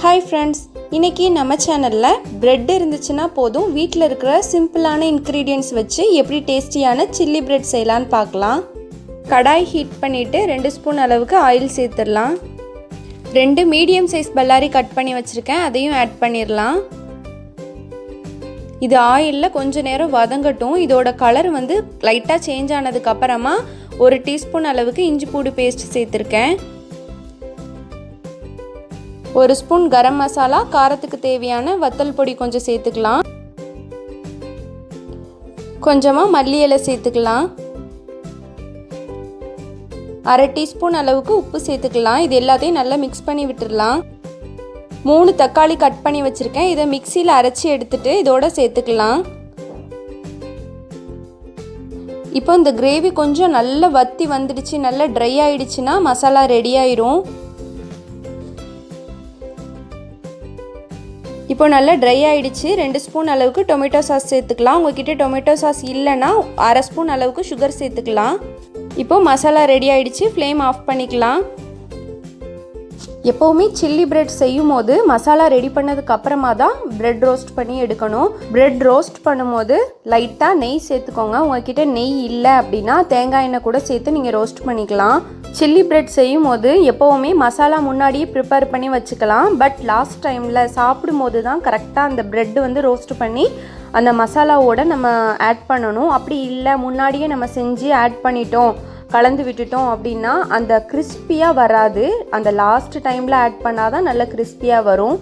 Hi friends, இன்றைக்கி நம்ம சேனலில் ப்ரெட் இருந்துச்சுன்னா போதும் வீட்டில் இருக்கிற சிம்பிளான இன்க்ரீடியன்ட்ஸ் வச்சு எப்படி டேஸ்டியான சில்லி பிரெட் செய்யலான்னு பார்க்கலாம். கடாய் ஹீட் பண்ணிவிட்டு 2 ஸ்பூன் அளவுக்கு ஆயில் சேர்த்துடலாம். 2 மீடியம் சைஸ் பல்லாரி கட் பண்ணி வச்சுருக்கேன், அதையும் ஆட் பண்ணிடலாம். இது ஆயிலில் கொஞ்சம் நேரம் வதங்கட்டும். இதோட கலர் வந்து லைட்டாக சேஞ்ச் ஆனதுக்கப்புறமா 1 டீஸ்பூன் அளவுக்கு இஞ்சி பூண்டு பேஸ்ட் சேர்த்துருக்கேன். 1 ஸ்பூன் கரம் மசாலா, காரத்துக்கு தேவையான வத்தல் பொடி கொஞ்சம் சேர்த்துக்கலாம். கொஞ்சமாக மல்லி இலை சேர்த்துக்கலாம். 1/2 டீஸ்பூன் அளவுக்கு உப்பு சேர்த்துக்கலாம். இது எல்லாத்தையும் நல்லா மிக்ஸ் பண்ணி விட்டுடலாம். 3 தக்காளி கட் பண்ணி வச்சுருக்கேன், இதை மிக்சியில் அரைச்சி எடுத்துட்டு இதோட சேர்த்துக்கலாம். இப்போ இந்த கிரேவி கொஞ்சம் நல்லா வத்தி வந்துடுச்சு, நல்லா ட்ரை ஆகிடுச்சுன்னா மசாலா ரெடி ஆயிரும். இப்போ நல்லா ட்ரை ஆகிடுச்சு. 2 ஸ்பூன் அளவுக்கு டொமேட்டோ சாஸ் சேர்த்துக்கலாம். உங்ககிட்ட டொமேட்டோ சாஸ் இல்லைன்னா 1/2 ஸ்பூன் அளவுக்கு சுகர் சேர்த்துக்கலாம். இப்போ மசாலா ரெடி ஆகிடுச்சு, ஃப்ளேம் ஆஃப் பண்ணிக்கலாம். எப்போவுமே சில்லி பிரெட் செய்யும் போது மசாலா ரெடி பண்ணதுக்கு அப்புறமா தான் பிரெட் ரோஸ்ட் பண்ணி எடுக்கணும். பிரெட் ரோஸ்ட் பண்ணும்போது லைட்டாக நெய் சேர்த்துக்கோங்க. உங்ககிட்ட நெய் இல்லை அப்படின்னா தேங்காய் எண்ணெய் கூட சேர்த்து நீங்கள் ரோஸ்ட் பண்ணிக்கலாம். சில்லி பிரெட் செய்யும் போது எப்போவுமே மசாலா முன்னாடியே ப்ரிப்பேர் பண்ணி வச்சுக்கலாம். பட் லாஸ்ட் டைமில் சாப்பிடும் போது தான் கரெக்டாக அந்த பிரெட் வந்து ரோஸ்ட் பண்ணி அந்த மசாலாவோடு நம்ம ஆட் பண்ணணும். அப்படி இல்லை முன்னாடியே நம்ம செஞ்சு ஆட் பண்ணிட்டோம், கலந்து விட்டுட்டோம் அப்படின்னா அந்த கிறிஸ்பியாக வராது. அந்த லாஸ்ட் டைமில் ஆட் பண்ணால் தான் நல்லா கிறிஸ்பியாக வரும்.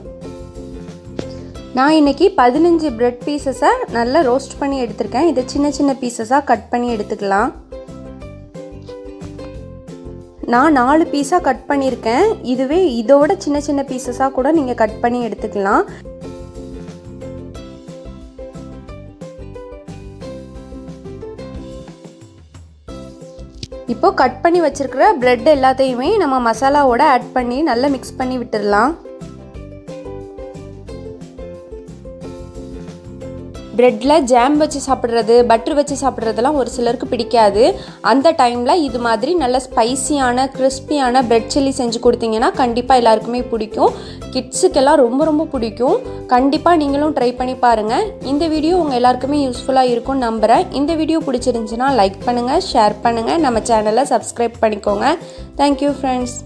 நான் இன்றைக்கி 15 பிரெட் பீசஸை நல்லா ரோஸ்ட் பண்ணி எடுத்திருக்கேன். இதை சின்ன சின்ன பீசஸாக கட் பண்ணி எடுத்துக்கலாம். நான் 4 பீஸாக கட் பண்ணியிருக்கேன். இதுவே இதோட சின்ன சின்ன பீசஸாக கூட நீங்கள் கட் பண்ணி எடுத்துக்கலாம். இப்போ கட் பண்ணி வச்சிருக்கிற பிரெட் எல்லாத்தையுமே நம்ம மசாலாவோட ஆட் பண்ணி நல்லா மிக்ஸ் பண்ணி விட்டுடலாம். பிரெட்டில் ஜாம் வச்சு சாப்பிட்றது, பட்டர் வச்சு சாப்பிட்றதெல்லாம் ஒரு சிலருக்கு பிடிக்காது. அந்த டைமில் இது மாதிரி நல்ல ஸ்பைசியான கிறிஸ்பியான பிரெட் சில்லி செஞ்சு கொடுத்தீங்கன்னா கண்டிப்பாக எல்லாருக்குமே பிடிக்கும். கிட்ஸுக்கெல்லாம் ரொம்ப ரொம்ப பிடிக்கும். கண்டிப்பாக நீங்களும் ட்ரை பண்ணி பாருங்கள். இந்த வீடியோ உங்கள் எல்லாருக்குமே யூஸ்ஃபுல்லாக இருக்கும்னு நம்புகிறேன். இந்த வீடியோ பிடிச்சிருந்துச்சுன்னா லைக் பண்ணுங்கள், ஷேர் பண்ணுங்கள், நம்ம சேனலை சப்ஸ்கிரைப் பண்ணிக்கோங்க. Thank you friends.